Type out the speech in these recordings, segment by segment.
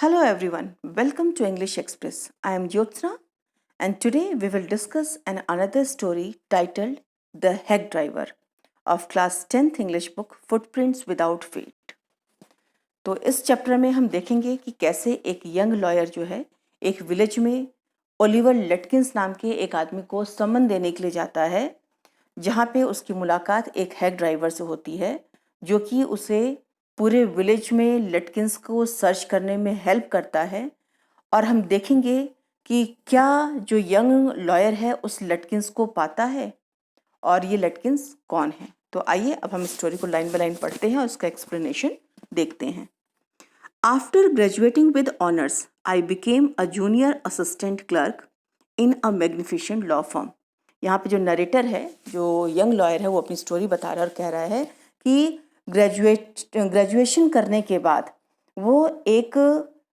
Hello everyone, welcome to English Express. I am Jyotsna and today we will discuss another story titled The Hack Driver of class 10th English book Footprints Without Feet. तो इस chapter में हम देखेंगे कि कैसे एक young lawyer जो है एक विलेज में ओलिवर लटकिंस नाम के एक आदमी को समन देने के लिए जाता है, जहाँ पे उसकी मुलाकात एक हैक ड्राइवर से होती है जो कि उसे पूरे विलेज में लटकिंस को सर्च करने में हेल्प करता है। और हम देखेंगे कि क्या जो यंग लॉयर है उस लटकिंस को पाता है और ये लटकिंस कौन है। तो आइए अब हम स्टोरी को लाइन बाय लाइन पढ़ते हैं और उसका एक्सप्लेनेशन देखते हैं। After graduating with honours I became a junior assistant clerk in a magnificent law firm. यहाँ पे जो नरेटर है, जो यंग लॉयर है, वो अपनी स्टोरी बता रहा है और कह रहा है कि ग्रेजुएशन करने के बाद वो एक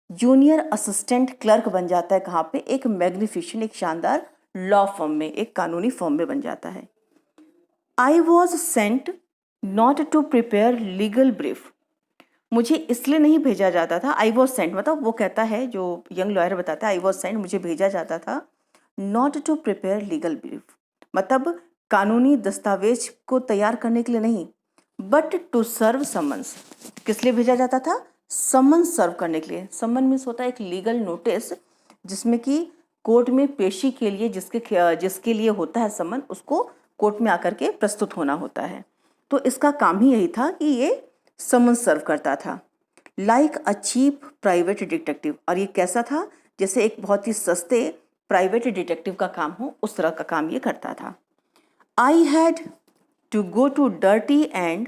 जूनियर असिस्टेंट क्लर्क बन जाता है। कहाँ पे? एक मैग्निफिसेंट, एक शानदार लॉ फर्म में, एक कानूनी फर्म में बन जाता है। I was sent not to prepare legal brief. मुझे इसलिए नहीं भेजा जाता था। आई वॉज सेंट मतलब वो कहता है, जो यंग लॉयर बताता है, आई वॉज सेंट मुझे भेजा जाता था not to prepare legal brief, मतलब कानूनी दस्तावेज को तैयार करने के लिए नहीं, बट टू सर्व समन्स। किस लिए भेजा जाता था? समन सर्व करने के लिए। समन मीन्स होता है एक लीगल नोटिस जिसमें कि कोर्ट में पेशी के लिए जिसके लिए होता है समन, उसको कोर्ट में आकर के प्रस्तुत होना होता है। तो इसका काम ही यही था कि ये समन सर्व करता था। Like a cheap private detective, और ये कैसा था? जैसे एक बहुत ही सस्ते प्राइवेट डिटेक्टिव का काम हो, उस तरह का काम ये करता था। I had to go to dirty and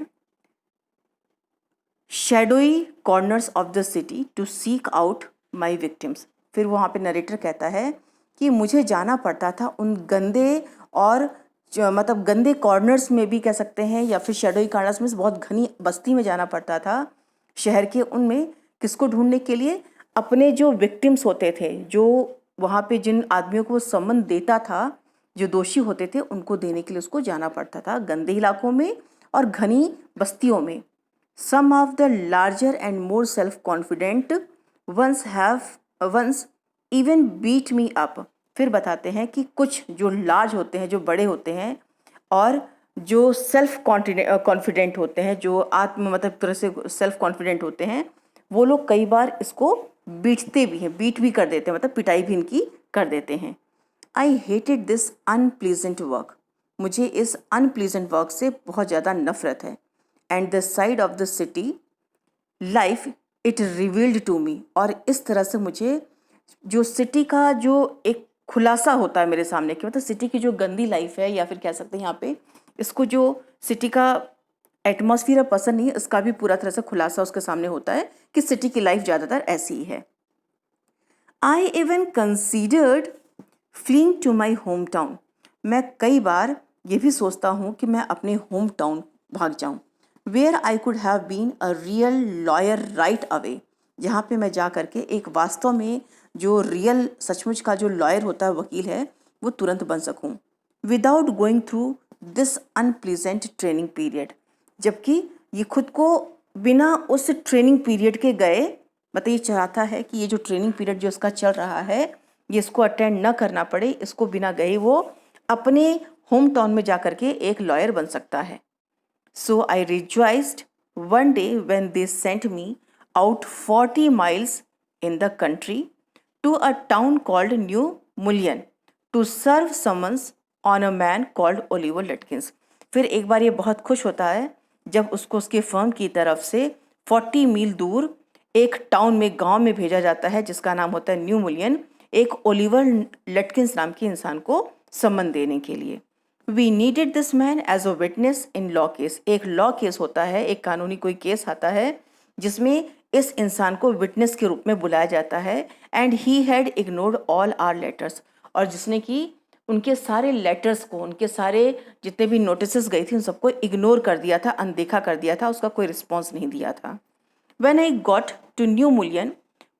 shadowy corners of the city to seek out my victims। फिर वहाँ पे नरेटर कहता है कि मुझे जाना पड़ता था उन गंदे और मतलब गंदे कॉर्नर्स में भी कह सकते हैं, या फिर शेडोई कॉर्नर्स में बहुत घनी बस्ती में जाना पड़ता था शहर के। उनमें किसको ढूंढने के लिए? अपने जो विक्टिम्स होते थे, जो वहाँ पे जिन आदमियों को वो समन देता था, जो दोषी होते थे, उनको देने के लिए उसको जाना पड़ता था गंदे इलाकों में और घनी बस्तियों में। Some of the larger and more self confident ones even beat me up. फिर बताते हैं कि कुछ जो लार्ज होते हैं, जो बड़े होते हैं, और जो सेल्फ कॉन्फिडेंट होते हैं, जो आत्म मतलब तरह से सेल्फ कॉन्फिडेंट होते हैं, वो लोग कई बार इसको बीटते भी हैं, बीट भी कर देते हैं, मतलब पिटाई भी इनकी कर देते हैं। I hated this unpleasant work. मुझे इस अनप्लीजेंट वर्क से बहुत ज़्यादा नफरत है। And the side of the city life it revealed to me, और इस तरह से मुझे जो सिटी का जो एक खुलासा होता है मेरे सामने, कि मतलब सिटी की जो गंदी लाइफ है, या फिर कह सकते हैं यहाँ पे इसको जो सिटी का एटमॉस्फियर पसंद नहीं है, इसका भी पूरा तरह से खुलासा उसके सामने होता है कि सिटी की लाइफ ज़्यादातर ऐसी ही है। I even considered fleeing to my home town. मैं कई बार ये भी सोचता हूँ कि मैं अपने होम टाउन भाग जाऊँ। Where I could have been a real lawyer right away, जहाँ पे मैं जा करके एक वास्तव में जो रियल सचमुच का जो लॉयर होता है, वकील है, वो तुरंत बन सकूँ। Without going through this unpleasant training period, जबकि ये खुद को बिना उस ट्रेनिंग पीरियड के गए, मतलब ये चाहता है कि ये जो ट्रेनिंग पीरियड जो इसका चल रहा है, ये इसको अटेंड न करना पड़े, इसको बिना गए वो अपने होम टाउन में जा कर के एक लॉयर बन सकता है। So I rejoiced one day when they sent me out 40 miles in the country to a town called New Mullion to serve summons on a man called Oliver Lutkins. फिर एक बार ये बहुत खुश होता है जब उसको उसके फर्म की तरफ से 40 मील दूर एक टाउन में, गांव में भेजा जाता है जिसका नाम होता है न्यू मुलियन, एक ओलिवर लटकिंस नाम के इंसान को समन देने के लिए। We needed this man as a witness in law case. एक लॉ केस होता है, एक कानूनी कोई केस आता है जिसमें इस इंसान को विटनेस के रूप में बुलाया जाता है। And he had ignored all our letters, और जिसने कि उनके सारे लेटर्स को, उनके सारे जितने भी नोटिस गई थी, उन सबको इग्नोर कर दिया था, अनदेखा कर दिया था, उसका कोई रिस्पॉन्स नहीं दिया था। When I got to New Mullion,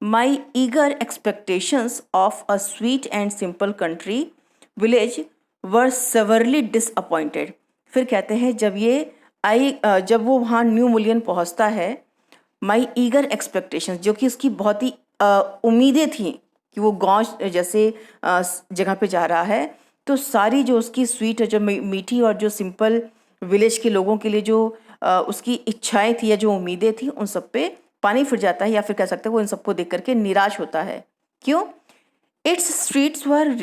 my eager expectations of a sweet and simple country village were severely disappointed। फिर कहते हैं जब वो वहाँ न्यू मुलियन पहुँचता है, माई ईगर एक्सपेक्टेशंस, जो कि उसकी बहुत ही उम्मीदें थी कि वो गांव जैसे जगह पे जा रहा है, तो सारी जो उसकी स्वीट जो मीठी और जो सिंपल विलेज के लोगों के लिए जो उसकी इच्छाएं थी या जो उम्मीदें थी, उन सब पे पानी फिर जाता है, या फिर कह सकते हैं वो इन सबको देख करके निराश होता है। क्यों? It's streets were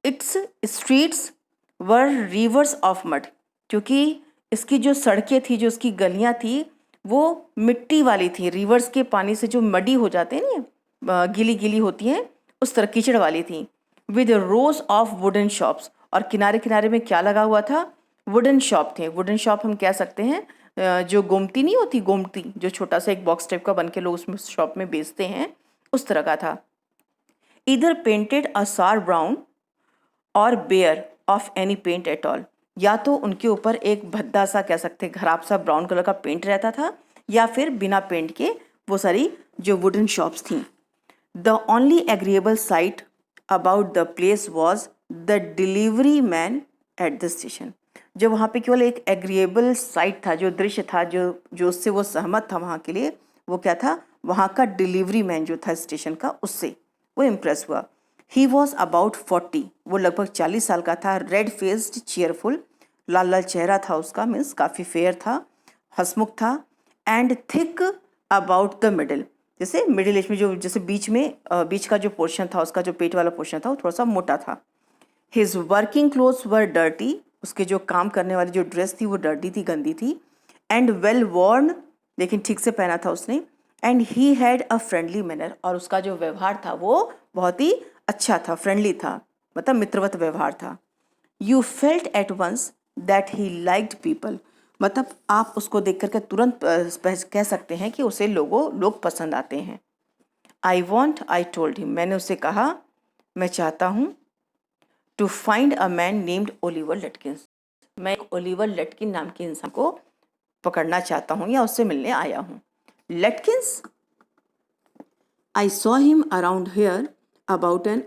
it's streets were reverse of mud, क्योंकि इसकी जो सड़कें थी, जो उसकी गलियां थी, वो मिट्टी वाली थी। रिवर्स के पानी से जो मडी हो जाते हैं ना, गीली गीली होती हैं, उस तरह कीचड़ वाली थी। With rose of wooden shops, और किनारे किनारे में क्या लगा हुआ था? वुडन शॉप थे। वुडन शॉप हम कह सकते हैं जो गोमती नहीं होती, गोमती जो छोटा सा एक बॉक्स टाइप का बन के लोग उसमें शॉप में बेचते हैं, उस तरह का था। इधर पेंटेड अ सार ब्राउन और bare of any paint at all, या तो उनके ऊपर एक भद्दा सा कह सकते हैं खराब सा ब्राउन कलर का पेंट रहता था, या फिर बिना पेंट के वो सारी जो वुडन शॉप्स थी। The only agreeable site about the place was the delivery man at the station. जो वहाँ पे केवल एक एग्रीएबल साइट था, जो दृश्य था, जो उससे वो सहमत था वहाँ के लिए, वो क्या था? वहाँ का डिलीवरी मैन जो था स्टेशन का, उससे वो इम्प्रेस हुआ। ही वॉज अबाउट 40, वो लगभग 40 साल का था। रेड फेस्ड चीयरफुल, लाल लाल चेहरा था उसका, मीन्स काफ़ी फेयर था, हंसमुख था। And thick about the middle, जैसे मिडिल एज में जो जैसे बीच का जो पोर्शन था, उसका जो पेट वाला पोर्शन था, वो थोड़ा सा मोटा था। हिज वर्किंग क्लोथ्स वर डर्टी, उसके जो काम करने वाली जो ड्रेस थी वो डर्टी थी, गंदी थी। एंड वेल वॉर्न, लेकिन ठीक से पहना था उसने। And he had a friendly manner, और उसका जो व्यवहार था वो बहुत ही अच्छा था, फ्रेंडली था, मतलब मित्रवत व्यवहार था। You felt at once that he liked people, मतलब आप उसको देख करके तुरंत कह सकते हैं कि उसे लोग पसंद आते हैं। आई टोल्ड हिम, मैंने उससे कहा, मैं चाहता हूँ, to find a man named Oliver Lutkins, मैं एक ओलिवर लटकिन नाम के इंसान को पकड़ना चाहता हूँ या उससे मिलने आया हूँ। Lutkins, I saw him around here about an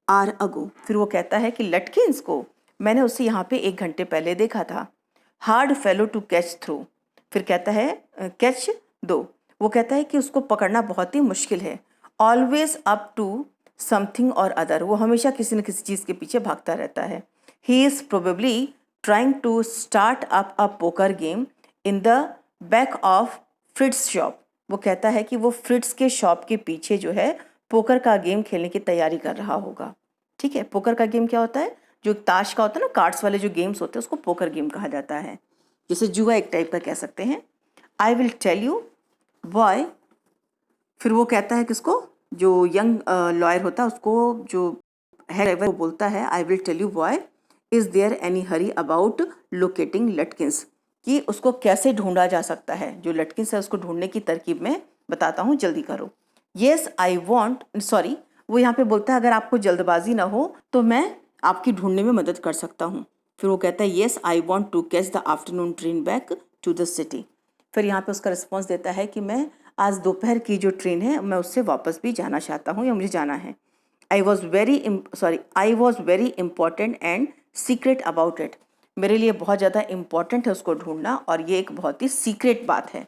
hour ago. फिर वो कहता है कि लटकिंस को मैंने उसे यहाँ पे 1 घंटे पहले देखा था। Hard fellow to catch through, फिर कहता है कैच दो, वो कहता है कि उसको पकड़ना बहुत ही मुश्किल है। ऑलवेज अप टू समथिंग और अदर, वो हमेशा किसी न किसी चीज़ के पीछे भागता रहता है। He is probably trying to start up a poker game in the back of Fritz's shop, वो कहता है कि वो फ्रिट्स के शॉप के पीछे जो है पोकर का गेम खेलने की तैयारी कर रहा होगा। ठीक है, पोकर का गेम क्या होता है? जो ताश का होता है ना, कार्ड्स वाले जो गेम्स होते हैं, उसको पोकर गेम कहा जाता है, जैसे जुआ एक टाइप का कह सकते हैं। I will tell you boy, फिर वो कहता है किसको? जो यंग लॉयर होता है उसको, जो है वो बोलता है, I will tell you boy, is there any hurry about locating Lutkins, कि उसको कैसे ढूंढा जा सकता है, जो लटकिंस है उसको ढूंढने की तरकीब में बताता हूँ, जल्दी करो। येस आई वॉन्ट, सॉरी, वो यहाँ पे बोलता है अगर आपको जल्दबाजी ना हो तो मैं आपकी ढूंढने में मदद कर सकता हूँ। फिर वो कहता है yes I want to catch the afternoon train back to the city. फिर यहाँ पे उसका रिस्पॉन्स देता है कि मैं आज दोपहर की जो ट्रेन है मैं उससे वापस भी जाना चाहता हूँ, या मुझे जाना है। I was very important and secret about it, मेरे लिए बहुत ज़्यादा इम्पॉर्टेंट है उसको ढूंढना, और ये एक बहुत ही सीक्रेट बात है।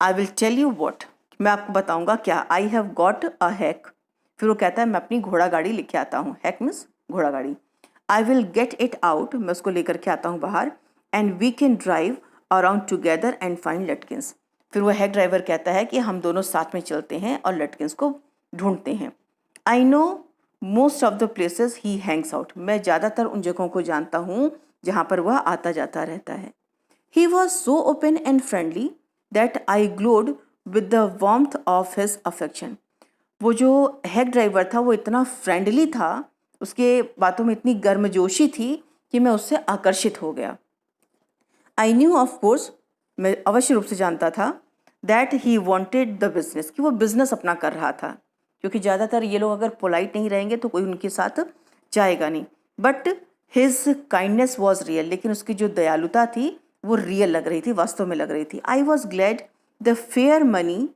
I will tell you what, मैं आपको बताऊंगा क्या। I have got a hack, फिर वो कहता है मैं अपनी घोड़ा गाड़ी लेके आता हूँ। हैक मीन्स घोड़ा गाड़ी। I will get it out, मैं उसको लेकर के आता हूँ बाहर। And we can drive around together and find Lutkins, फिर वो हैक ड्राइवर कहता है कि हम दोनों साथ में चलते हैं और लटकिंस को ढूंढते हैं। I know most of the places he Hanks out, मैं ज़्यादातर उन जगहों को जानता हूँ जहाँ पर वह आता जाता रहता है। He was so open and friendly that I glowed with the warmth of his affection, वो जो हैक ड्राइवर था वो इतना फ्रेंडली था, उसके बातों में इतनी गर्मजोशी थी कि मैं उससे आकर्षित हो गया। आई न्यू ऑफ कोर्स, मैं अवश्य रूप से जानता था, that he wanted the business, कि वो बिजनेस अपना कर रहा था, क्योंकि ज़्यादातर ये लोग अगर पोलाइट नहीं रहेंगे तो कोई उनके साथ जाएगा नहीं। But his kindness was real, लेकिन उसकी जो दयालुता थी वो रियल लग रही थी, वास्तव में लग रही थी। I was glad the fare money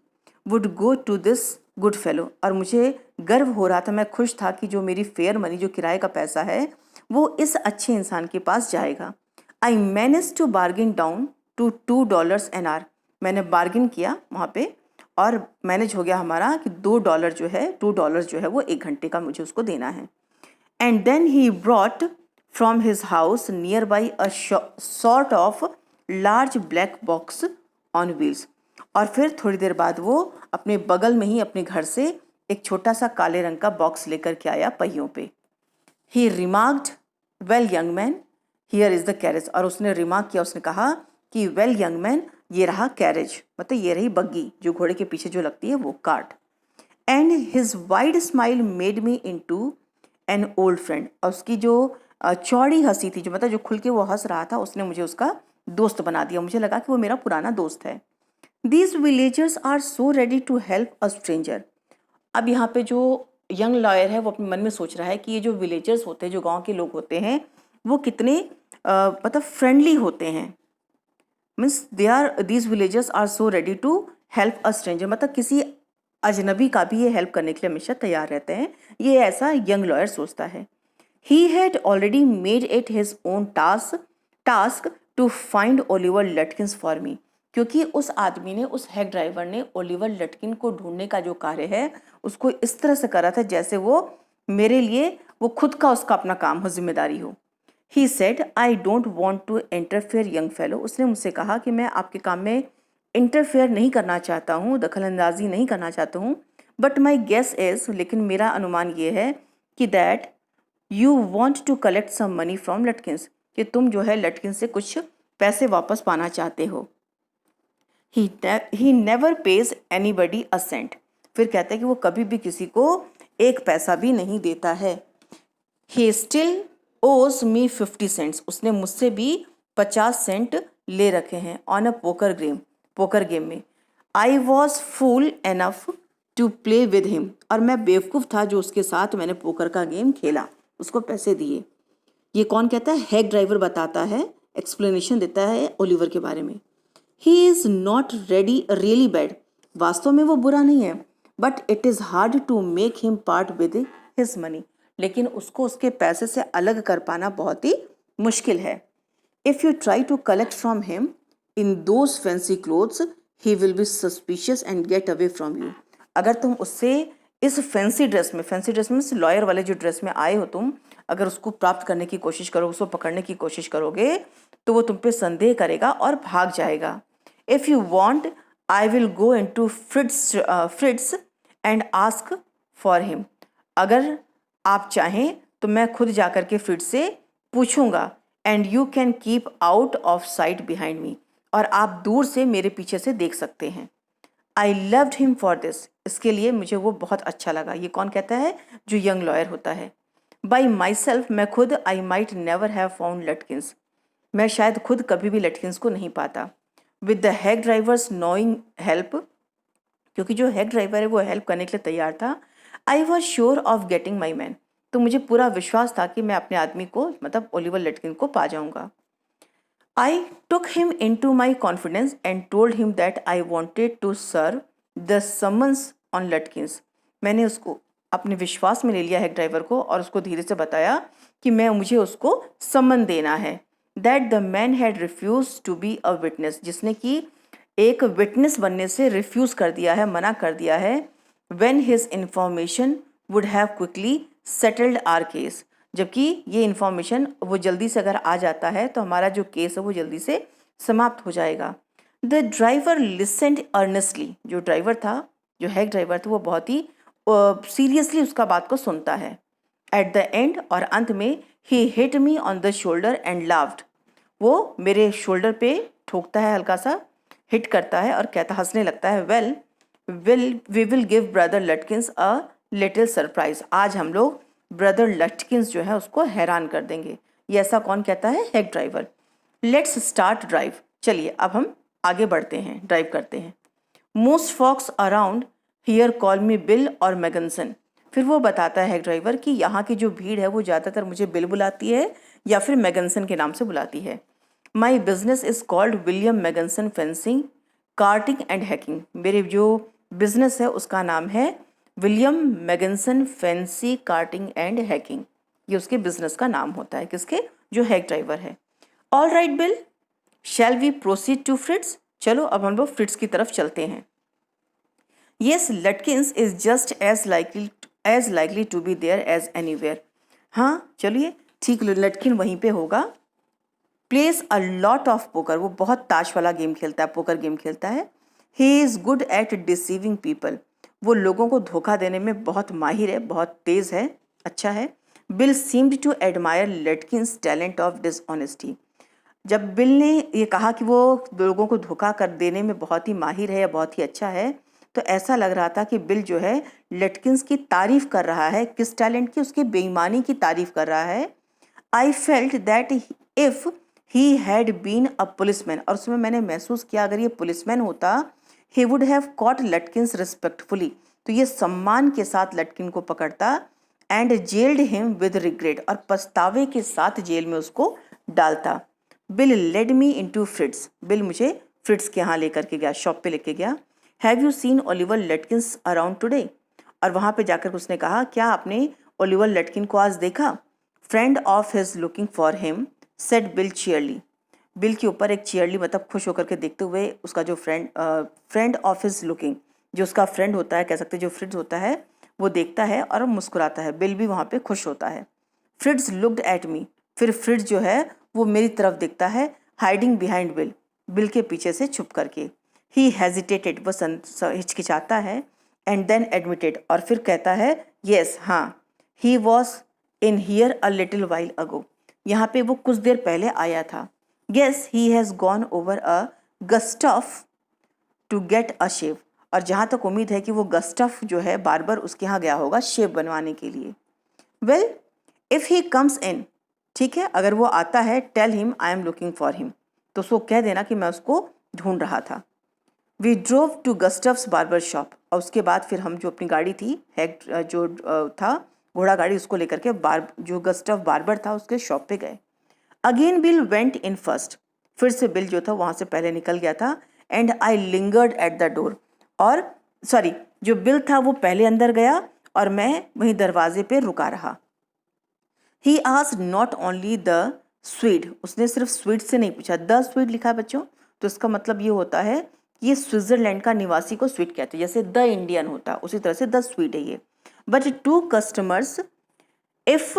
would go to this good fellow, और मुझे गर्व हो रहा था, मैं खुश था कि जो मेरी फेयर मनी, जो किराए का पैसा है, वो इस अच्छे इंसान के पास जाएगा। I manage to bargain down to $2 an hour, मैंने बार्गिन किया वहाँ पे और मैनेज हो गया हमारा कि $2 जो है $2 जो है वो 1 घंटे का मुझे उसको देना है। And then he brought from his house nearby a sort of large black box on wheels. और फिर थोड़ी देर बाद वो अपने बगल में ही अपने घर से एक छोटा सा काले रंग का बॉक्स लेकर के आया पहियों पे। He remarked, well young man, here is the carriage. और उसने रिमार्क किया, उसने कहा कि वेल यंग मैन, ये रहा कैरेज, मतलब ये रही बग्गी जो घोड़े के पीछे जो लगती है वो cart. And his wide smile made me into an old friend. और उसकी जो चौड़ी हंसी थी, जो मतलब जो खुल के वो हंस रहा था, उसने मुझे उसका दोस्त बना दिया। मुझे लगा कि वो मेरा पुराना दोस्त है। These villagers are so ready to help a stranger. अब यहाँ पे जो यंग लॉयर है वो अपने मन में सोच रहा है कि ये जो विलेजर्स होते हैं, जो गांव के लोग होते हैं, वो कितने मतलब फ्रेंडली होते हैं। Means these villagers are so ready to help a stranger, मतलब किसी अजनबी का भी ये हेल्प करने के लिए हमेशा तैयार रहते हैं। ये ऐसा यंग लॉयर सोचता है। He had already made it his own task to find Oliver Lutkins for me. क्योंकि उस आदमी ने, उस हैक ड्राइवर ने ओलिवर लटकिन को ढूंढने का जो कार्य है उसको इस तरह से करा था जैसे वो मेरे लिए वो खुद का उसका अपना काम हो, जिम्मेदारी हो। He said, I don't want to interfere young fellow. उसने मुझसे कहा कि मैं आपके काम में इंटरफेयर नहीं करना चाहता हूँ, दखल अंदाजी नहीं करना चाहता हूँ। बट माई गेस इज, लेकिन मेरा अनुमान ये है कि that you want to collect some money from Lutkins, कि तुम जो है लटकिंस से कुछ पैसे वापस पाना चाहते हो। He never pays anybody a cent. फिर कहता है कि वो कभी भी किसी को एक पैसा भी नहीं देता है। ही स्टिल ओज मी 50 सेंट्स। उसने मुझसे भी 50 सेंट ले रखे हैं ऑन अ पोकर गेम में। I was fool enough to play with him. और मैं बेवकूफ़ था जो उसके साथ मैंने पोकर का गेम खेला, उसको पैसे दिए। ये कौन कहता है? हैक ड्राइवर बताता है, एक्सप्लेनेशन देता है ओलिवर के बारे में। He is not really bad. वास्तव में वो बुरा नहीं है, but it is hard to make him part with his money. लेकिन उसको उसके पैसे से अलग कर पाना बहुत ही मुश्किल है। If you try to collect from him in those fancy clothes he will be suspicious and get away from you. अगर तुम उससे इस फैंसी ड्रेस में लॉयर वाले जो ड्रेस में आए हो तुम, अगर उसको प्राप्त करने की कोशिश करोगे, उसको पकड़ने की कोशिश करोगे, तो वो तुम पे संदेह करेगा और भाग जाएगा। If you want I will go in to Fritz and ask for him. अगर आप चाहें तो मैं खुद जाकर के फ्रिट्स से पूछूंगा। And you can keep out of site behind me. और आप दूर से मेरे पीछे से देख सकते हैं। I loved him for this. इसके लिए मुझे वो बहुत अच्छा लगा। ये कौन कहता है? जो यंग लॉयर होता है। बाई माई सेल्फ, मैं खुद, I might never have found Lutkins. मैं शायद खुद कभी भी लटकिंस को नहीं पाता। With the hack drivers knowing help, क्योंकि जो हैक ड्राइवर है वो हेल्प करने के लिए तैयार था। I was sure of getting my man. तो मुझे पूरा विश्वास था कि मैं अपने आदमी को, मतलब ओलिवर लटकिन को पा जाऊंगा। I took him into my confidence and told him that I wanted to serve the summons on Lutkins. मैंने उसको अपने विश्वास में ले लिया है ड्राइवर को, और उसको धीरे से बताया कि मुझे उसको समन देना है। That the man had refused to be a witness, जिसने कि एक विटनेस बनने से रिफ्यूज़ कर दिया है, मना कर दिया है। When his information would have quickly settled our case, जबकि ये इन्फॉर्मेशन वो जल्दी से अगर आ जाता है तो हमारा जो केस है वो जल्दी से समाप्त हो जाएगा। The driver लिसेंड earnestly. जो ड्राइवर था, जो हैक ड्राइवर था, वो बहुत ही सीरियसली उसका बात को सुनता है। एट द एंड, और अंत में, he hit me on the shoulder and laughed. वो मेरे शोल्डर पे ठोकता है, हल्का सा हिट करता है और कहता, हंसने लगता है। We will give brother Lutkins a little surprise. आज हम लोग ब्रदर लटकिंस जो है उसको हैरान कर देंगे। ये ऐसा कौन कहता है? Hack driver. Let's start drive. चलिए अब हम आगे बढ़ते हैं, ड्राइव करते हैं। Most folks around here call me Bill और मैगनसन। फिर वो बताता है हैक ड्राइवर कि यहाँ की जो भीड़ है वो ज़्यादातर मुझे बिल बुलाती है या फिर मैगनसन के नाम से बुलाती है। My business is called William Magnuson fencing carting and hacking. मेरे जो बिजनेस है उसका नाम है William Magnuson fancy carting and hacking. ये उसके बिजनेस का नाम होता है, किसके? जो हैक ड्राइवर है। All right Bill, shall we proceed to Fritz's. चलो अब हम लोग फ्रिट्स की तरफ चलते हैं। Yes Lutkins is just as likely to be there as anywhere. हाँ चलिए ठीक, लटकिन वहीं पे होगा। Place a lot of poker, वो बहुत ताश वाला गेम खेलता है, पोकर गेम खेलता है। He is good at deceiving people, वो लोगों को धोखा देने में बहुत माहिर है, बहुत तेज़ है, अच्छा है। Bill seemed to admire Lutkins talent of dishonesty, जब बिल ने ये कहा कि वो लोगों को धोखा कर देने में बहुत ही माहिर है या बहुत ही अच्छा है, तो ऐसा लग रहा था कि बिल जो है लटकिंस की तारीफ कर रहा है। किस टैलेंट की? उसकी बेईमानी की तारीफ कर रहा है। I felt that if he had been a policeman, और उसमें मैंने महसूस किया अगर ये पुलिसमैन होता, he would have caught Lutkins respectfully, तो ये सम्मान के साथ लटकिन को पकड़ता, and jailed him with regret, और पछतावे के साथ जेल में उसको डालता। Bill led me into Fritz's, Bill मुझे फ्रिट्स के यहाँ लेकर के गया, शॉप पे लेके गया। Have you seen Oliver Lutkins around today, और वहाँ पे जाकर उसने कहा क्या आपने ओलिवर लटकिन को आज देखा? Friend of his looking for him said Bill cheerily, Bill के ऊपर एक चीयरली मतलब खुश होकर के देखते हुए उसका जो फ्रेंड ऑफ हिज लुकिंग, जो उसका फ्रेंड होता है, कह सकते जो फ्रिट्स होता है, वो देखता है और मुस्कुराता है। बिल भी वहाँ पे खुश होता है। फ्रिट्स लुक्ड एट मी, फिर फ्रिट्स जो है वो मेरी तरफ देखता है, हाइडिंग बिहाइंड बिल, बिल के पीछे से छुप करके। ही हेजिटेटेड, वो हिचकिचाता है, एंड देन एडमिटेड, और फिर कहता है येस हाँ, he was in here a little while ago, यहाँ पे वो कुछ देर पहले आया था। Yes he has gone over a Gustaf to get a shave, और जहाँ तक उम्मीद है कि वो गस्टफ जो है बार्बर उसके यहाँ गया होगा शेव बनवाने के लिए। Well if he comes in, ठीक है अगर वो आता है, tell him I am looking for him, तो उसको कह देना कि मैं उसको ढूंढ रहा था। We drove to Gustaf's barber shop, और उसके बाद फिर हम जो अपनी गाड़ी थी जो था घोड़ा गाड़ी, उसको लेकर के जो गस्टफ बार्बर था उसके शॉप पे गए। Again bill went in first, फिर से बिल जो था वहाँ से पहले निकल गया था। And I lingered at the door, और सॉरी जो बिल था वो पहले अंदर गया और मैं वहीं दरवाजे पे रुका रहा। He asked not only the Swede, उसने सिर्फ स्वीड से नहीं पूछा, द स्वीड लिखा है बच्चों, तो इसका मतलब ये होता है कि ये स्विट्जरलैंड का निवासी को स्वीड कहते हैं, जैसे द इंडियन होता है उसी तरह से द स्वीड है ये। But two customers if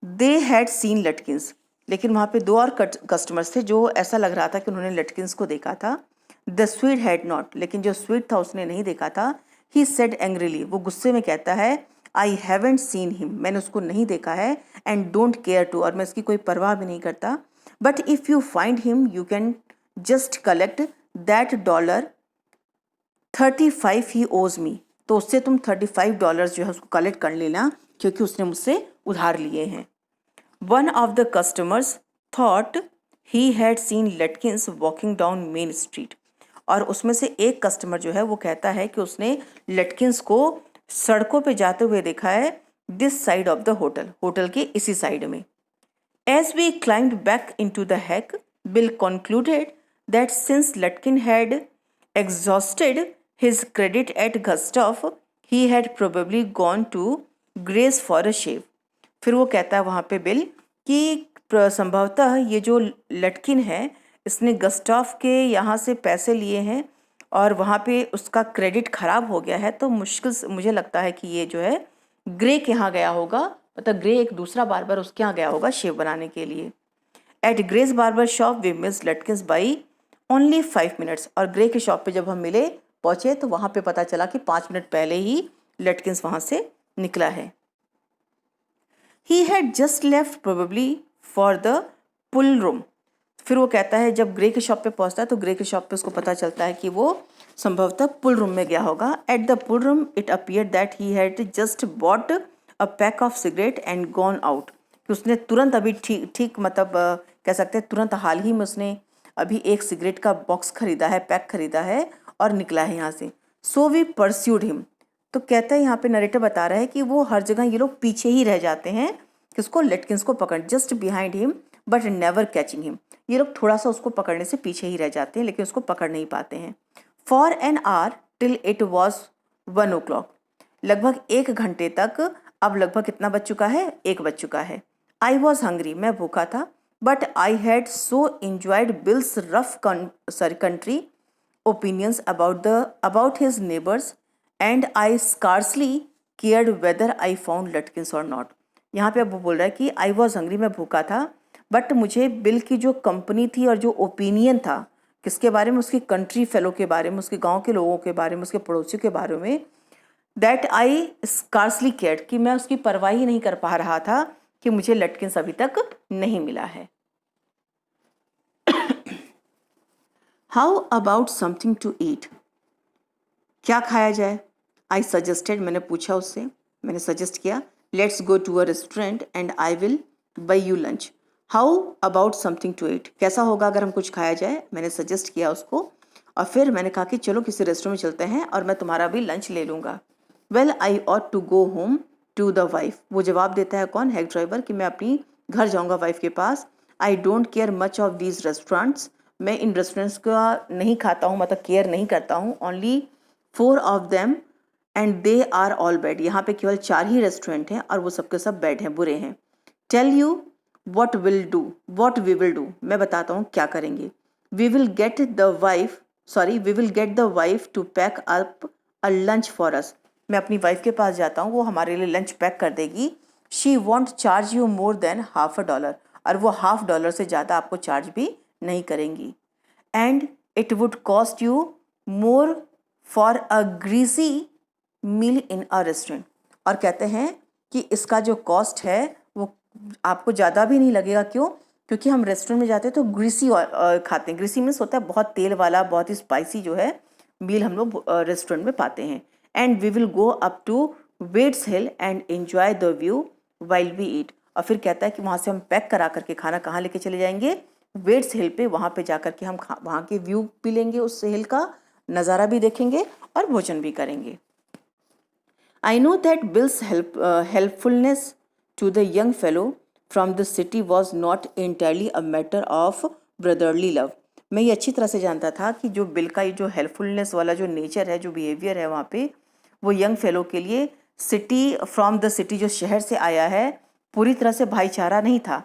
they had seen Lutkins, लेकिन वहाँ पे दो और कस्टमर्स थे जो ऐसा लग रहा था कि उन्होंने लटकिंस को देखा था। द स्वीड हैड नॉट, लेकिन जो स्वीड था उसने नहीं देखा था। ही सेड एंग्रीली, वो गुस्से में कहता है आई हैवेंट सीन हिम, मैंने उसको नहीं देखा है, एंड डोंट केयर टू, और मैं इसकी कोई परवाह भी नहीं करता। But if you find him you can just collect that $35 ही ओज मी, तो उससे तुम $35 जो है उसको कलेक्ट कर लेना, क्योंकि उसने मुझसे उधार लिए हैं। One of the customers thought he had seen Lutkins walking down Main Street, और उसमें से एक कस्टमर जो है वो कहता है कि उसने लटकिंस को सड़कों पे जाते हुए देखा है, this side of the hotel, hotel के इसी साइड में। As we climbed back into the hack, Bill concluded that since Lutkin had exhausted his credit at Gustav, he had probably gone to Grace for a shave. फिर वो कहता है वहाँ पे bill कि संभवतः ये जो लटकिन है इसने गस्टाफ के यहाँ से पैसे लिए हैं और वहाँ पे उसका क्रेडिट ख़राब हो गया है, तो मुश्किल से मुझे लगता है कि ये जो है ग्रे के यहाँ गया होगा, मतलब ग्रे एक दूसरा बार्बर उसके यहाँ गया होगा शेव बनाने के लिए। At Gray's barber shop we miss Lutkins by only 5 minutes, और ग्रे के शॉप पे जब हम पहुँचे तो वहाँ पे पता चला कि 5 मिनट पहले ही लटकिंस वहाँ से निकला है। He had just left probably for the pool room, फिर वो कहता है जब ग्रे के शॉप पे पहुँचता है तो ग्रे के शॉप पे उसको पता चलता है कि वो संभवतः पुल रूम में गया होगा। At the pool room it appear that he had just bought a pack of cigarette and gone out, कि उसने तुरंत अभी ठीक मतलब कह सकते हैं तुरंत हाल ही में उसने अभी एक सिगरेट का बॉक्स खरीदा है, पैक खरीदा है और निकला है यहाँ से। सो वी परस्यूड हिम, तो कहता है यहाँ पे नरेटर बता रहा है कि वो हर जगह ये लोग पीछे ही रह जाते हैं किसको, लटकिंस को पकड़, just behind him but never catching him, ये लोग थोड़ा सा उसको पकड़ने से पीछे ही रह जाते हैं लेकिन उसको पकड़ नहीं पाते हैं। For an hour till it was 1 o'clock, लगभग 1 घंटे तक, अब लगभग कितना बज चुका है, 1 बज चुका है। आई वॉज हंग्री, मैं भूखा था, but I had so enjoyed bills rough country opinions about his neighbors and I scarcely cared whether I found Lutkins or not. यहाँ पे अब वो बोल रहा है कि I was hungry, मैं भूखा था, बट मुझे बिल की जो कंपनी थी और जो ओपिनियन था किसके बारे में, उसकी कंट्री फेलो के बारे में, उसके गांव के लोगों के बारे में, उसके पड़ोसियों के बारे में, दैट आई स्कार्सली केयर्ड, कि मैं उसकी परवाह ही नहीं कर पा रहा था कि मुझे लटकिन्स अभी तक नहीं मिला है. How about something to eat, क्या खाया जाए. आई सजेस्टेड, मैंने पूछा उससे, मैंने सजेस्ट किया, let's go to a restaurant and I will buy you lunch. How about something to eat, कैसा होगा अगर हम कुछ खाया जाए, मैंने सजेस्ट किया उसको, और फिर मैंने कहा कि चलो किसी रेस्टोरेंट में चलते हैं और मैं तुम्हारा भी लंच ले लूँगा. Well I ought to go home to the wife, वो जवाब देता है कौन, हेड ड्राइवर, कि मैं अपनी घर जाऊँगा वाइफ के पास. I don't care much of these restaurants, मैं इन रेस्टोरेंट्स का नहीं खाता हूँ, मतलब केयर नहीं करता हूँ. Only 4 of them and they are all bad, यहाँ पे केवल 4 ही रेस्टोरेंट हैं और वो सबके सब बैड हैं, बुरे हैं. Tell you what we will do, मैं बताता हूँ क्या करेंगे. We will get the wife to pack up a lunch for us, मैं अपनी वाइफ के पास जाता हूँ, वो हमारे लिए लंच पैक कर देगी. She want charge you more than $0.50, और वो $0.50 से ज़्यादा आपको चार्ज भी नहीं करेंगी. And it would cost you more for a greasy meal in a restaurant, और कहते हैं कि इसका जो कॉस्ट है वो आपको ज़्यादा भी नहीं लगेगा. क्यों? क्योंकि हम रेस्टोरेंट में जाते हैं तो ग्रीसी खाते हैं. ग्रीसी मीन्स होता है बहुत तेल वाला, बहुत ही स्पाइसी जो है मील हम लोग रेस्टोरेंट में पाते हैं. And we will go up to Wates Hill and enjoy the view while we eat, और फिर कहता है कि वहाँ से हम पैक करा करके खाना कहाँ लेके चले जाएंगे, वेट्स हिल पे, वहाँ पे जा कर के हम वहाँ के व्यू भी लेंगे, उस हिल का नज़ारा भी देखेंगे और भोजन भी करेंगे. I know that Bill's helpfulness to the young fellow from the city was not entirely a matter of brotherly love. मैं ये अच्छी तरह से जानता था कि जो बिल का ये जो हेल्पफुलनेस वाला जो नेचर है, जो बिहेवियर है वहाँ पे, वो यंग फेलो के लिए फ्रॉम द सिटी, जो शहर से आया है, पूरी तरह से भाईचारा नहीं था.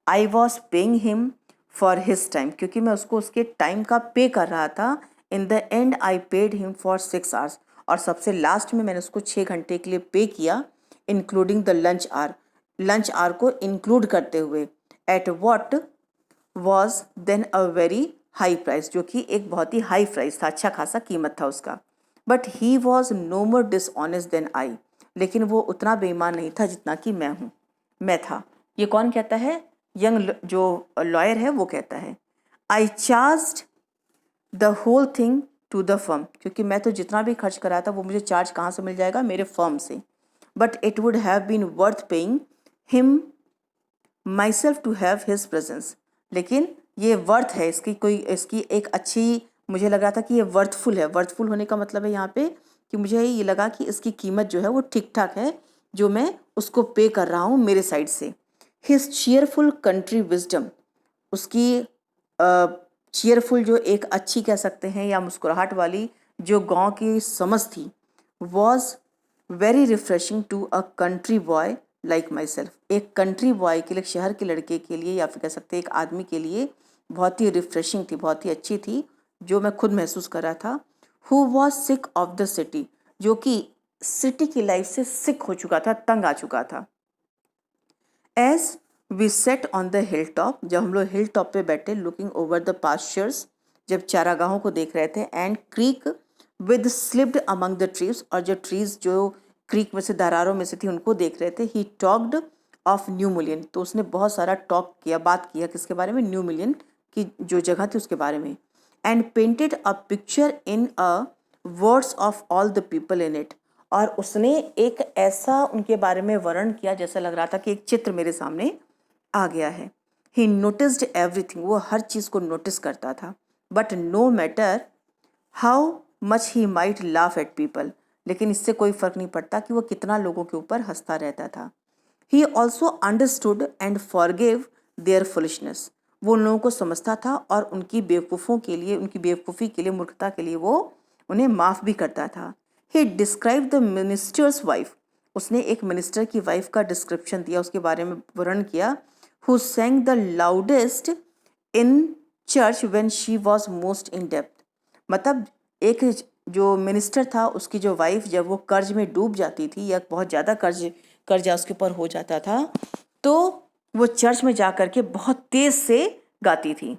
I was paying him for his time, क्योंकि मैं उसको उसके टाइम का पे कर रहा था. In the and I paid him for 6 hours, और सबसे लास्ट में मैंने उसको 6 घंटे के लिए पे किया, इंक्लूडिंग द लंच आवर को इंक्लूड करते हुए, at what was then a very high price, जो कि एक बहुत ही हाई प्राइस था, अच्छा खासा कीमत था उसका. But he was no more dishonest than I, लेकिन वो उतना बेईमान नहीं था जितना कि मैं था. ये कौन कहता है? यंग जो लॉयर है वो कहता है. I charged the whole thing to the firm, क्योंकि मैं तो जितना भी खर्च करा था वो मुझे चार्ज कहाँ से मिल जाएगा, मेरे फर्म से. But it would have been worth paying him myself to have his presence, लेकिन ये वर्थ है, इसकी एक अच्छी, मुझे लग रहा था कि ये वर्थफुल है. वर्थफुल होने का मतलब है यहाँ पे कि मुझे ये लगा कि इसकी कीमत जो है वो ठीक ठाक है, जो मैं उसको पे कर रहा हूँ मेरे साइड से. हिज चीयरफुल कंट्री विजडम, उसकी चीयरफुल जो एक अच्छी कह सकते हैं या मुस्कुराहट वाली जो गांव की समझ थी, was very refreshing to a country boy like myself, एक कंट्री बॉय के लिए, शहर के लड़के के लिए, या फिर कह सकते हैं एक आदमी के लिए बहुत ही रिफ्रेशिंग थी, बहुत ही अच्छी थी, जो मैं खुद महसूस कर रहा था. Who was sick of the city, जो कि सिटी की लाइफ से सिक हो चुका था, तंग आ चुका था. As we sat on the hill top, जब हम लोग हिल टॉप पे बैठे, लुकिंग ओवर द पास्चर्स, जब चारागाहों को देख रहे थे, and creek with slipped among the trees, और जो ट्रीज जो क्रीक में से, दरारों में से थी, उनको देख रहे थे. He talked of new million, तो उसने बहुत सारा बात किया किसके बारे में, न्यू मिलियन की जो जगह थी उसके बारे में. And painted a picture in a words of all the people in it, और उसने एक ऐसा उनके बारे में वर्णन किया जैसा लग रहा था कि एक चित्र मेरे सामने आ गया है. ही नोटिस्ड एवरीथिंग, वो हर चीज़ को नोटिस करता था. But no matter how much he might laugh at people, लेकिन इससे कोई फ़र्क नहीं पड़ता कि वो कितना लोगों के ऊपर हंसता रहता था. He also understood and forgive their foolishness, वो उन लोगों को समझता था और उनकी बेवकूफ़ों के लिए, उनकी बेवकूफ़ी के लिए, मूर्खता के लिए वो उन्हें माफ़ भी करता था. ही डिस्क्राइब द मिनिस्टर्स वाइफ, उसने एक मिनिस्टर की वाइफ का डिस्क्रिप्शन दिया, उसके बारे में वर्णन किया. Who sang the loudest in church when she was most in depth, मतलब एक जो मिनिस्टर था उसकी जो वाइफ जब वो कर्ज में डूब जाती थी या बहुत ज़्यादा कर्जा उसके ऊपर हो जाता था तो वो चर्च में जा कर के बहुत तेज़ से गाती थी।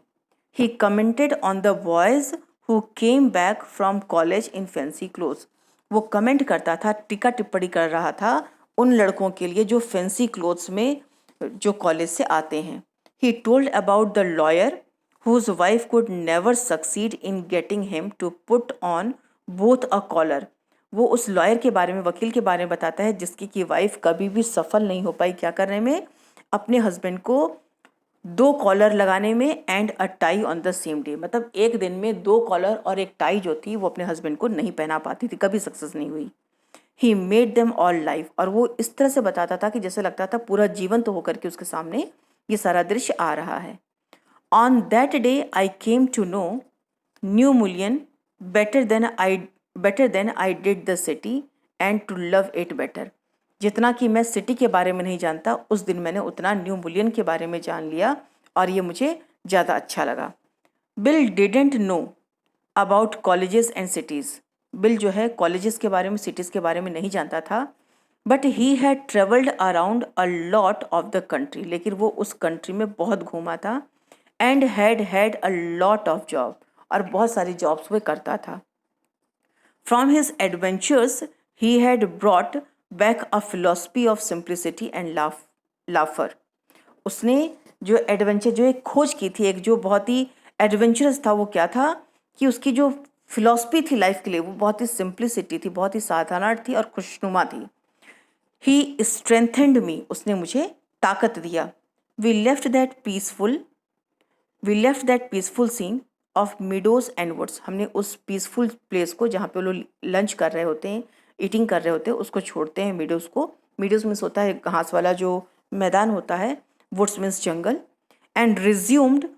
He commented on the boys who came back from college in fancy clothes. वो कमेंट करता था, टीका टिप्पणी कर रहा था उन लड़कों के लिए जो फैंसी क्लोथ्स में जो कॉलेज से आते हैं। He told about the lawyer whose wife could never succeed in getting him to put on both a collar। वो उस लॉयर के बारे में, वकील के बारे में बताता है जिसकी की वाइफ कभी भी सफल नहीं हो पाई क्या करने में, अपने हस्बैंड को 2 कॉलर लगाने में and a tie on the same day. मतलब एक दिन में 2 कॉलर और एक टाई जो थी वो अपने हस्बैंड को नहीं पहना पाती थी, कभी सक्सेस नहीं हुई। He made them all life. और वो इस तरह से बताता था कि जैसे लगता था पूरा जीवन तो होकर के उसके सामने ये सारा दृश्य आ रहा है। On that day I came to know New Mullion better than I did the city and to love it better। जितना कि मैं सिटी के बारे में नहीं जानता उस दिन मैंने उतना न्यू मुलियन के बारे में जान लिया और ये मुझे ज़्यादा अच्छा लगा। Bill didn't know about colleges and cities. Bill जो है कॉलेजेस के बारे में, सिटीज़ के बारे में नहीं जानता था, but he had travelled around a lot of the country. लेकिन वो उस कंट्री में बहुत घूमा था and had a lot of job. और बहुत सारी जॉब्स वो करता था। From his adventures he had brought back a philosophy of simplicity and laughter. उसने जो एडवेंचर, जो एक खोज की थी, एक जो बहुत ही एडवेंचरस था, वो क्या था कि उसकी जो फिलॉसफी थी लाइफ के लिए वो बहुत ही सिंप्लिसिटी थी, बहुत ही साधारण थी और खुशनुमा थी। He strengthened me. उसने मुझे ताकत दिया। We left that peaceful scene of meadows and woods. हमने उस पीसफुल प्लेस को जहाँ पे वो लोग लंच कर रहे होते हैं, ईटिंग कर रहे होते हैं, उसको छोड़ते हैं मीडोज को। मीडोज मीन्स होता है घास वाला जो मैदान होता है, वुड्स मीन्स जंगल। And resumed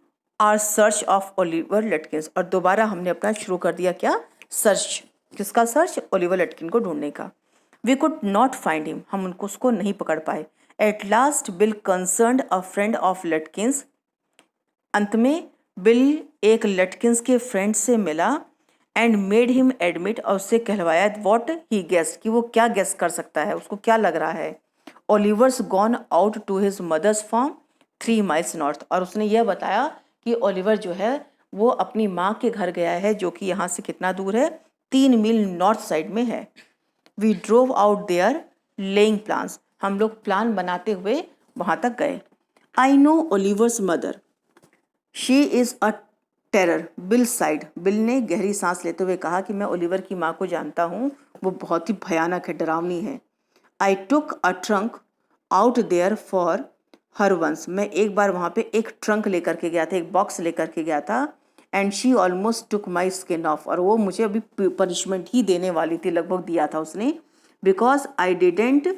our search of Oliver Lutkins. और दोबारा हमने अपना शुरू कर दिया क्या, सर्च। किसका सर्च? ओलिवर लटकिन को ढूंढने का। We could not find him. हम उसको नहीं पकड़ पाए। At last Bill concerned a friend of Lutkins. अंत में बिल एक लटकिंस के फ्रेंड से मिला एंड मेड हिम एडमिट। और उससे कहलवाया वॉट ही गेस्ट, कि वो क्या गेस कर सकता है, उसको क्या लग रहा है। Oliver's gone out to his mother's farm 3 miles north. और उसने यह बताया कि ओलिवर जो है वो अपनी माँ के घर गया है जो कि यहाँ से कितना दूर है, 3 मील नॉर्थ साइड में है। We drove out there laying plans. हम लोग प्लान बनाते हुए वहाँ तक गए। I know Oliver's mother, she is a terror. Bill sighed. Bill ने गहरी सांस लेते हुए कहा कि मैं ओलिवर की माँ को जानता हूँ, वो बहुत ही भयानक है, डरावनी है। I took a trunk out there for her once. मैं एक बार वहाँ पे एक ट्रंक लेकर के गया था, एक बॉक्स लेकर के गया था। And she almost took my skin of. और वो मुझे अभी पनिशमेंट ही देने वाली थी, लगभग दिया था उसने। Because I didn't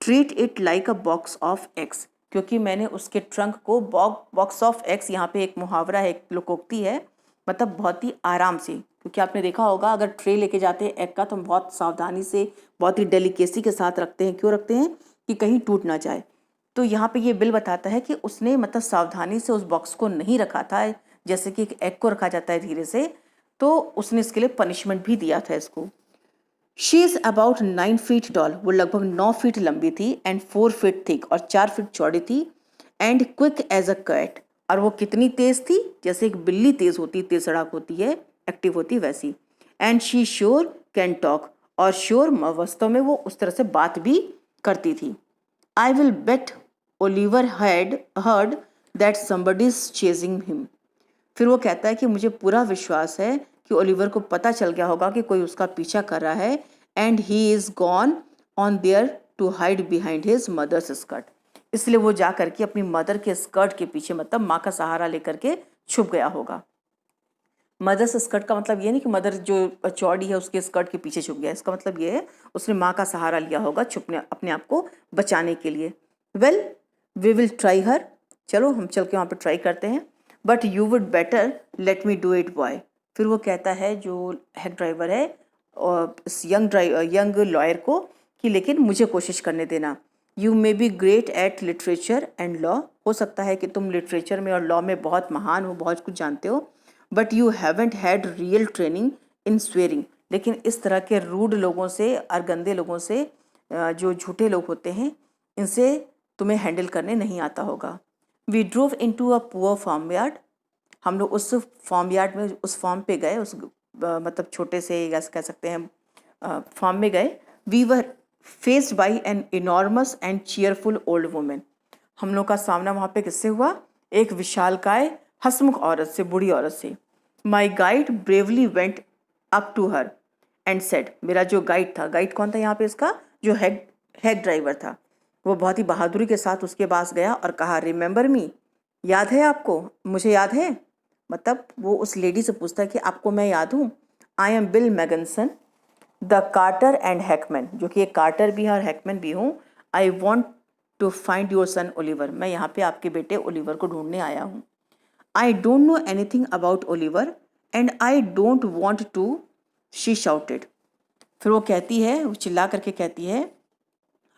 treat it like a box of eggs. क्योंकि मैंने उसके ट्रंक को बॉक्स ऑफ एग्स, यहाँ पे एक मुहावरा है, एक लोकोक्ति है, मतलब बहुत ही आराम से। क्योंकि आपने देखा होगा अगर ट्रे लेके जाते हैं एग का तो हम बहुत सावधानी से, बहुत ही डेलिकेसी के साथ रखते हैं। क्यों रखते हैं? कि कहीं टूट ना जाए। तो यहाँ पे ये बिल बताता है कि उसने मतलब सावधानी से उस बॉक्स को नहीं रखा था जैसे कि एक एग को रखा जाता है धीरे से, तो उसने इसके लिए पनिशमेंट भी दिया था इसको। She is about 9 feet tall. वो लगभग 9 फीट लंबी थी एंड 4 feet थिक, और 4 फीट चौड़ी थी। And quick as a cat. और वो कितनी तेज थी? जैसे एक बिल्ली तेज होती, तेज सड़क होती है, एक्टिव होती, वैसी। And she sure can talk. और श्योर वास्तव में वो उस तरह से बात भी करती थी। I will bet Oliver had heard that somebody is chasing him. फिर वो कहता है कि मुझे पूरा विश्वास है कि ओलिवर को पता चल गया होगा कि कोई उसका पीछा कर रहा है। And he is gone on there to hide behind his mother's skirt. इसलिए वो जा करके अपनी मदर के स्कर्ट के पीछे, मतलब माँ का सहारा लेकर के छुप गया होगा। मदर्स स्कर्ट का मतलब ये नहीं कि मदर जो चौड़ी है उसके स्कर्ट के पीछे छुप गया। इसका मतलब ये है उसने माँ का सहारा लिया होगा छुपने, अपने आप को बचाने के लिए। वेल वी विल ट्राई हर। चलो हम चल के वहाँ पर ट्राई करते हैं। But you would better let me do it boy. फिर वो कहता है जो हेड ड्राइवर है और इस यंग लॉयर को कि लेकिन मुझे कोशिश करने देना। You may be great at literature and law. हो सकता है कि तुम लिटरेचर में और लॉ में बहुत महान हो, बहुत कुछ जानते हो, but you haven't had real training in swearing. लेकिन इस तरह के रूड लोगों से और गंदे लोगों से, जो झूठे लोग होते हैं, इनसे तुम्हें हैंडल करने नहीं आता होगा। We drove into a poor farmyard. हम लोग उस फार्म यार्ड में, उस फार्म पे गए, उस मतलब छोटे से या कह सकते हैं फार्म में गए। We were faced by an enormous and cheerful old women. हम लोग का सामना वहाँ पे किससे हुआ? एक विशालकाय हंसमुख औरत से, बूढ़ी औरत से। My guide bravely went up to her and said. मेरा जो गाइड था, गाइड कौन था यहाँ पे? इसका जो हेड ड्राइवर था, वो बहुत ही बहादुरी के साथ उसके पास गया और कहा, रिमेंबर मी, याद है आपको? मुझे याद है। मतलब वो उस लेडी से पूछता है कि आपको मैं याद हूँ। I am Bill Magnuson the carter and hackman, जो कि एक कार्टर भी है और हैकमैन भी हूँ। I want to find your son Oliver. मैं यहाँ पे आपके बेटे ओलिवर को ढूंढने आया हूँ। I don't know anything about Oliver and I don't want to, she shouted. फिर वो कहती है, वो चिल्ला करके कहती है,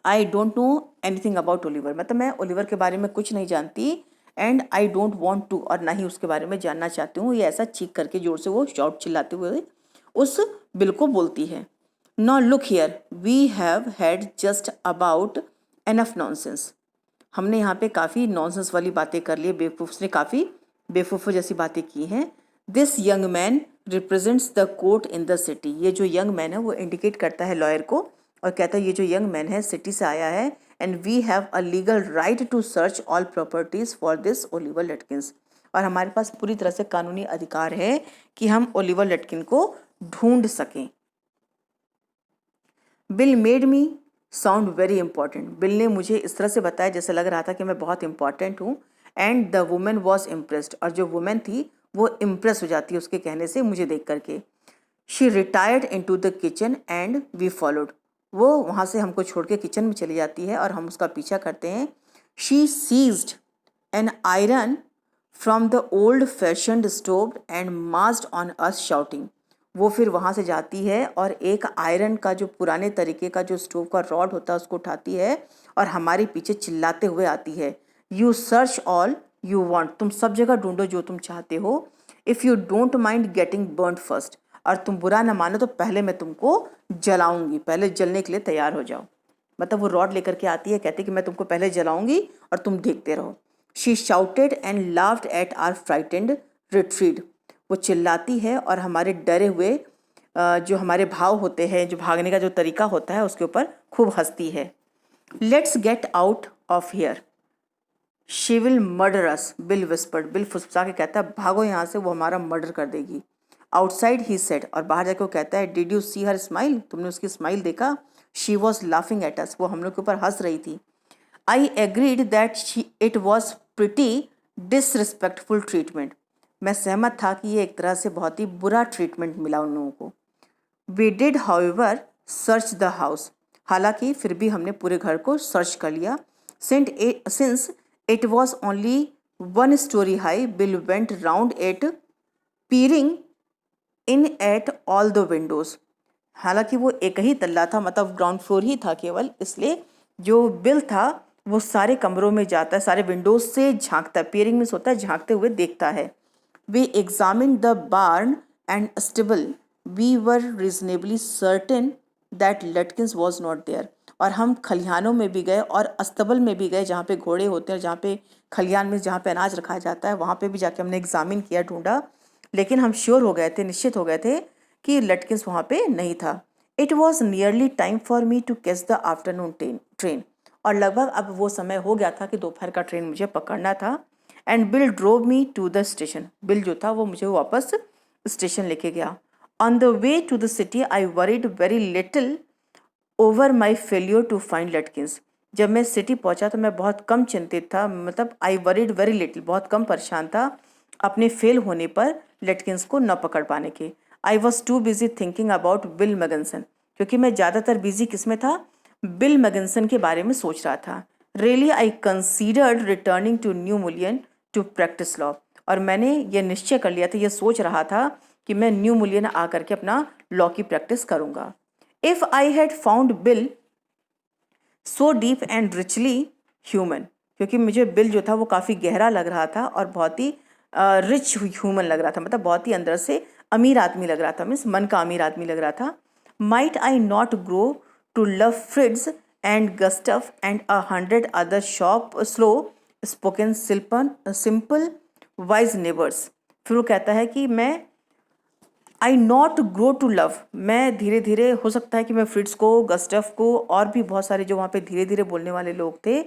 I don't know anything about Oliver, मतलब मैं ओलिवर के बारे में कुछ नहीं जानती। And I don't want to, और ना ही उसके बारे में जानना चाहती हूँ। ये ऐसा चीख करके जोर से वो शाउट चिल्लाते हुए उस बिल को बोलती है। No look here, we have had just about enough nonsense. हमने यहाँ पे काफ़ी नॉनसेंस वाली बातें कर ली, बेवकूफ़ ने काफ़ी बेवकूफ़ जैसी बातें की हैं। This young man represents the court in the city. ये जो यंग मैन है वो इंडिकेट करता है लॉयर को और कहता है ये जो यंग मैन है सिटी से आया है। And we have a legal right to search all properties for this Oliver Lutkins. और हमारे पास पूरी तरह से कानूनी अधिकार है कि हम ओलिवर लटकिन को ढूंढ सकें। Bill made me sound very important. Bill ने मुझे इस तरह से बताया जैसे लग रहा था कि मैं बहुत इंपॉर्टेंट हूँ। And the women was impressed, और जो वुमेन थी वो इम्प्रेस हो जाती है उसके कहने से, मुझे देख करके। She retired into the kitchen and we followed. वो वहाँ से हमको छोड़ के किचन में चली जाती है और हम उसका पीछा करते हैं। She seized an iron from the old fashioned stove and marched on us shouting. वो फिर वहाँ से जाती है और एक आयरन का जो पुराने तरीके का जो स्टोव का रॉड होता है उसको उठाती है और हमारे पीछे चिल्लाते हुए आती है। You search all you want, तुम सब जगह ढूंढो जो तुम चाहते हो। If you don't mind getting burn first, और तुम बुरा ना मानो तो पहले मैं तुमको जलाऊंगी, पहले जलने के लिए तैयार हो जाओ। मतलब वो रॉड लेकर के आती है, कहती है कि मैं तुमको पहले जलाऊंगी और तुम देखते रहो। She shouted and laughed at our frightened retreat. वो चिल्लाती है और हमारे डरे हुए जो हमारे भाव होते हैं, जो भागने का जो तरीका होता है, उसके ऊपर खूब हंसती है। Let's get out of here, she will murder us, Bill whispered. Bill फुसफुसा के कहता है भागो यहाँ से, वो हमारा मर्डर कर देगी। आउटसाइड ही सेड, और बाहर जाके वो कहता है, did you see her smile, तुमने उसकी स्माइल देखा? She was laughing at us, वो हम लोग के ऊपर हंस रही थी। I agreed that it was pretty disrespectful treatment. मैं सहमत था कि ये एक तरह से बहुत ही बुरा ट्रीटमेंट मिला उन लोगों को। We did however search the house, हालांकि फिर भी हमने पूरे घर को सर्च कर लिया। Since it was only one story high, Bill went round at peering in at all the windows. हालांकि वो एक ही तल्ला था, मतलब ग्राउंड फ्लोर ही था केवल, इसलिए जो बिल था वो सारे कमरों में जाता है, सारे विंडोज से झांकता है। पियरिंग मीन्स होता है झांकते हुए देखता है। We examine the barn and stable, we were reasonably certain that Lutkins was not there. और हम खलिहानों में भी गए और अस्तबल में भी गए, जहाँ पे घोड़े होते हैं, जहाँ पे खलिहान में जहाँ पे अनाज रखा जाता है, वहाँ पे भी जाके हमने एग्जामिन किया, ढूंढा। लेकिन हम श्योर हो गए थे, निश्चित हो गए थे कि लटकिंस वहाँ पे नहीं था। It was nearly time for me to catch the afternoon train. और लगभग अब वो समय हो गया था कि दोपहर का ट्रेन मुझे पकड़ना था। And Bill drove me to the station, Bill जो था वो मुझे वापस स्टेशन लेके गया। On the way to the city I worried very little over my failure to find Lutkins. जब मैं सिटी पहुंचा तो मैं बहुत कम चिंतित था, मतलब आई वरीड वेरी लिटिल, बहुत कम परेशान था अपने फेल होने पर लटकिंस को न पकड़ पाने के। I was too busy thinking about Bill Magnuson, क्योंकि मैं ज़्यादातर बिजी किस में था? बिल मैगनसन के बारे में सोच रहा था। Really I considered returning to New Mullion to practice law, और मैंने ये निश्चय कर लिया था, ये सोच रहा था कि मैं न्यू मुलियन आकर के अपना लॉ की प्रैक्टिस करूँगा। If I had found bill so deep and richly human, क्योंकि मुझे बिल जो था वो काफ़ी गहरा लग रहा था और बहुत ही रिच ह्यूमन लग रहा था, मतलब बहुत ही अंदर से अमीर आदमी लग रहा था, मीन्स मन का अमीर आदमी लग रहा था. Might I not grow to love Freeda and Gustaf and 100 other shop slow spoken simple wise neighbours. फिर वो कहता है कि मैं I not grow to love, मैं धीरे धीरे, हो सकता है कि मैं फ्रिड्स को, गस्टफ को और भी बहुत सारे जो वहाँ पे धीरे धीरे बोलने वाले लोग थे,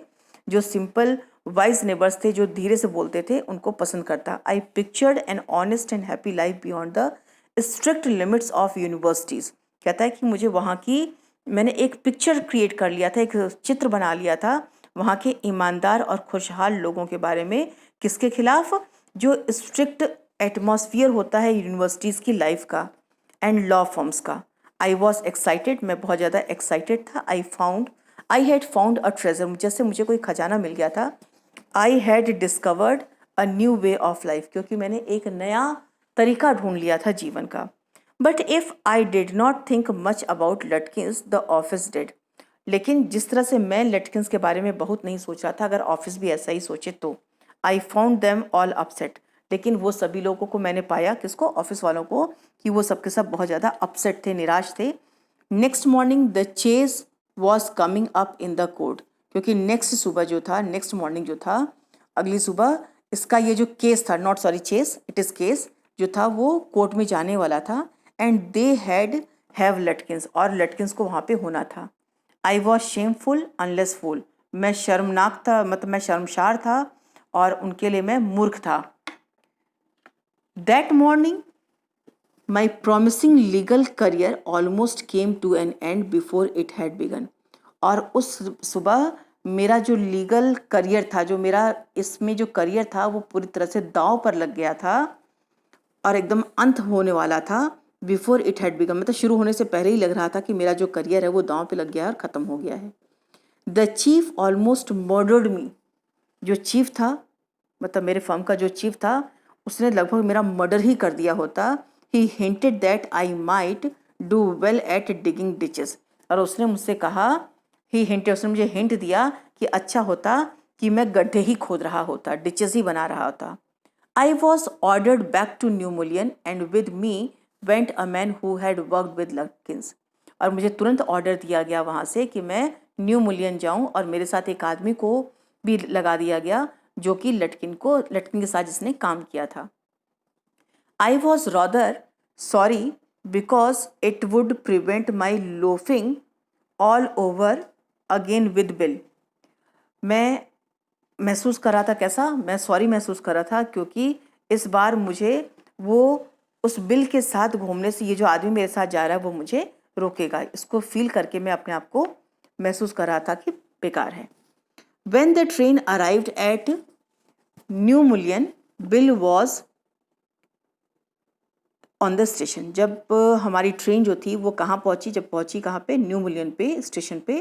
जो सिंपल वाइज नेबर्स थे, जो धीरे से बोलते थे, उनको पसंद करता. I pictured an honest and happy life beyond the strict limits of universities. कहता है कि मुझे वहाँ की, मैंने एक पिक्चर क्रिएट कर लिया था, एक चित्र बना लिया था वहाँ के ईमानदार और खुशहाल लोगों के बारे में. किसके खिलाफ? जो स्ट्रिक्ट एटमॉस्फियर होता है यूनिवर्सिटीज़ की लाइफ का एंड लॉ फॉर्म्स का. आई वॉज एक्साइटेड, मैं बहुत ज़्यादा एक्साइटेड था. I had found a treasure, जैसे मुझे कोई खजाना मिल गया था. I had discovered a new way of life, क्योंकि मैंने एक नया तरीका ढूंढ लिया था जीवन का. But if I did not think much about Lutkins the office did. लेकिन जिस तरह से मैं लटकिंस के बारे में बहुत नहीं सोच रहा था, अगर ऑफिस भी ऐसा ही सोचे तो. I found them all upset, लेकिन वो सभी लोगों को मैंने पाया, किसको? ऑफिस वालों को, कि वो सब के सब बहुत ज़्यादा अपसेट थे, निराश थे. Next morning the chase was coming up in the court, क्योंकि नेक्स्ट सुबह जो था, नेक्स्ट मॉर्निंग जो था, अगली सुबह, इसका ये जो केस था, not sorry chase, it is case, जो था वो कोर्ट में जाने वाला था. And they had have Lutkins, और लटकिंस को वहाँ पे होना था. I was shameful unless fool, मैं शर्मनाक था, मतलब मैं शर्मशार था और उनके लिए मैं मूर्ख था. That morning my promising legal career almost came to an end before it had begun. और उस सुबह मेरा जो लीगल करियर था, जो मेरा इसमें जो करियर था, वो पूरी तरह से दांव पर लग गया था और एकदम अंत होने वाला था. बिफोर इट हैड बिगन, मतलब शुरू होने से पहले ही लग रहा था कि मेरा जो करियर है वो दांव पे लग गया है और ख़त्म हो गया है. द चीफ ऑलमोस्ट मर्डर्ड मी, जो चीफ था, मतलब मेरे फर्म का जो चीफ था, उसने लगभग मेरा मर्डर ही कर दिया होता. He hinted that I might do well at digging ditches, और उसने मुझसे कहा, उसने मुझे हिंट दिया कि अच्छा होता कि मैं गड्ढे ही खोद रहा होता, डिचेस ही बना रहा होता. I was ordered back to New Mullion and with me went a man who had worked with Lutkins. और मुझे तुरंत ऑर्डर दिया गया वहाँ से कि मैं न्यू मुलियन जाऊँ, और मेरे साथ एक आदमी को भी लगा दिया गया जो कि लटकिन के साथ जिसने काम किया था. I was rather sorry because it would prevent my loafing all over again with Bill. मैं महसूस कर रहा था, कैसा? मैं सॉरी महसूस कर रहा था, क्योंकि इस बार मुझे वो उस बिल के साथ घूमने से, ये जो आदमी मेरे साथ जा रहा है वो मुझे रोकेगा, इसको फील करके मैं अपने आप को महसूस कर रहा था कि बेकार है. When the train arrived at New Mullion, Bill was on the station. जब हमारी ट्रेन जो थी वो कहाँ पहुँची? जब पहुँची कहाँ पे? न्यू मुलियन पे, स्टेशन पे.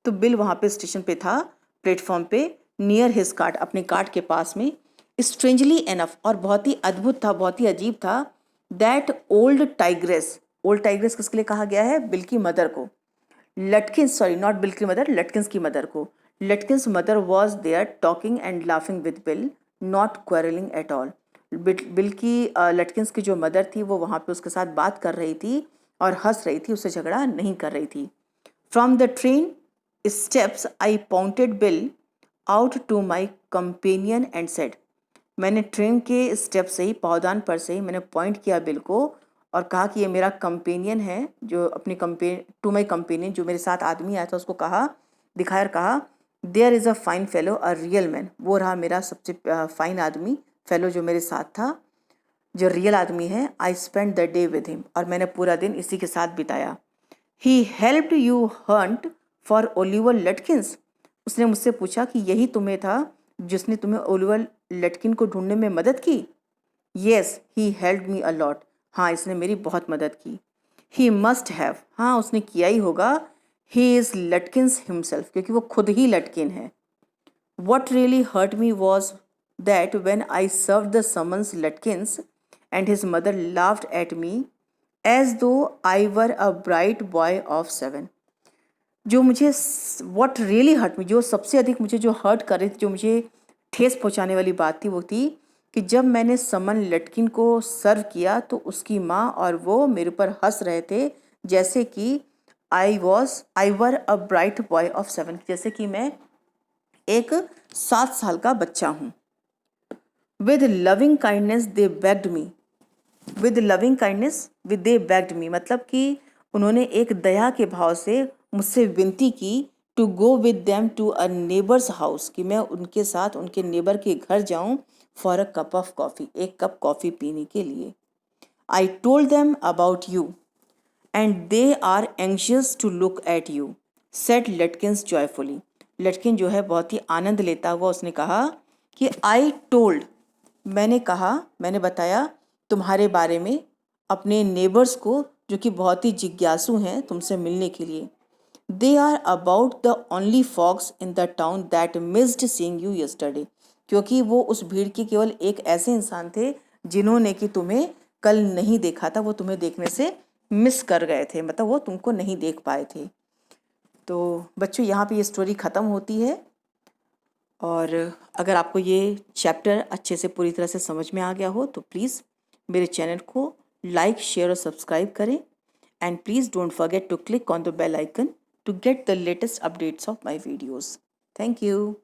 तो बिल वहाँ पे स्टेशन पे था, प्लेटफॉर्म पे, नियर हिज कार्ट, अपने कार्ट के पास में. स्ट्रेंजली एनफ, और बहुत ही अद्भुत था, बहुत ही अजीब था, दैट ओल्ड टाइग्रेस किसके लिए कहा गया है? बिल की मदर को. लटकिंस, सॉरी नॉट बिल की मदर, लटकिंस की मदर को. Lutkins mother was there talking and laughing with Bill, not quarrelling at all. Bill की लटकिंस की जो मदर थी वो वहाँ पे उसके साथ बात कर रही थी और हंस रही थी, उससे झगड़ा नहीं कर रही थी. From the train steps I pointed Bill out to my companion and said. मैंने ट्रेन के स्टेप से ही, पावदान पर से ही मैंने पॉइंट किया बिल को और कहा कि ये मेरा कंपेनियन है, जो अपनी टू माई कंपेनियन, जो मेरे साथ आदमी आया था उसको कहा, दिखाया और कहा, there is a fine fellow a real man. वो रहा मेरा सबसे फाइन आदमी, फेलो जो मेरे साथ था, जो रियल आदमी है. I spend the day with him, और मैंने पूरा दिन इसी के साथ बिताया. He helped you hunt for Oliver Lutkins. उसने मुझसे पूछा कि यही तुम्हें था जिसने तुम्हें ओलिवर लटकिन को ढूंढने में मदद की? Yes, he helped me a lot. हाँ, इसने मेरी बहुत मदद की. ही मस्ट हैव, हाँ उसने किया ही होगा. ही इज़ लटकिंस हिमसेल्फ, क्योंकि वो खुद ही लटकिन है. What really hurt me was that when I serve the summons Lutkins and his mother laughed at me as though I were a bright boy of 7. जो मुझे, वॉट रियली हर्ट मी, जो सबसे अधिक मुझे जो हर्ट कर रही थी, जो मुझे ठेस पहुंचाने वाली बात थी, वो थी कि जब मैंने समन लटकिन को सर्व किया तो उसकी माँ और वो मेरे ऊपर हंस रहे थे जैसे कि आई were a bright boy of 7, जैसे कि मैं एक 7 साल का बच्चा हूँ। With loving kindness they begged me, with loving kindness with they begged me, मतलब कि उन्होंने एक दया के भाव से मुझसे विनती की to go with them to a neighbour's house, कि मैं उनके साथ उनके नेबर के घर जाऊं for a cup of coffee, एक कप कॉफ़ी पीने के लिए। I told them about you and they are anxious to look at you, said Lutkins joyfully. Lutkin जो है बहुत ही आनंद लेता हुआ उसने कहा कि आई टोल्ड, मैंने कहा, मैंने बताया तुम्हारे बारे में अपने नेबर्स को जो कि बहुत ही जिज्ञासु हैं तुमसे मिलने के लिए। They are about the only folks in the town that missed seeing you yesterday, क्योंकि वो उस भीड़ के केवल एक ऐसे इंसान थे जिन्होंने कि तुम्हें कल नहीं देखा था, वो तुम्हें देखने से मिस कर गए थे, मतलब वो तुमको नहीं देख पाए थे। तो बच्चों यहाँ पे ये स्टोरी ख़त्म होती है। और अगर आपको ये चैप्टर अच्छे से पूरी तरह से समझ में आ गया हो तो प्लीज़ मेरे चैनल को लाइक, शेयर और सब्सक्राइब करें। And please don't forget to click on the bell icon to get the latest updates of my videos. Thank you.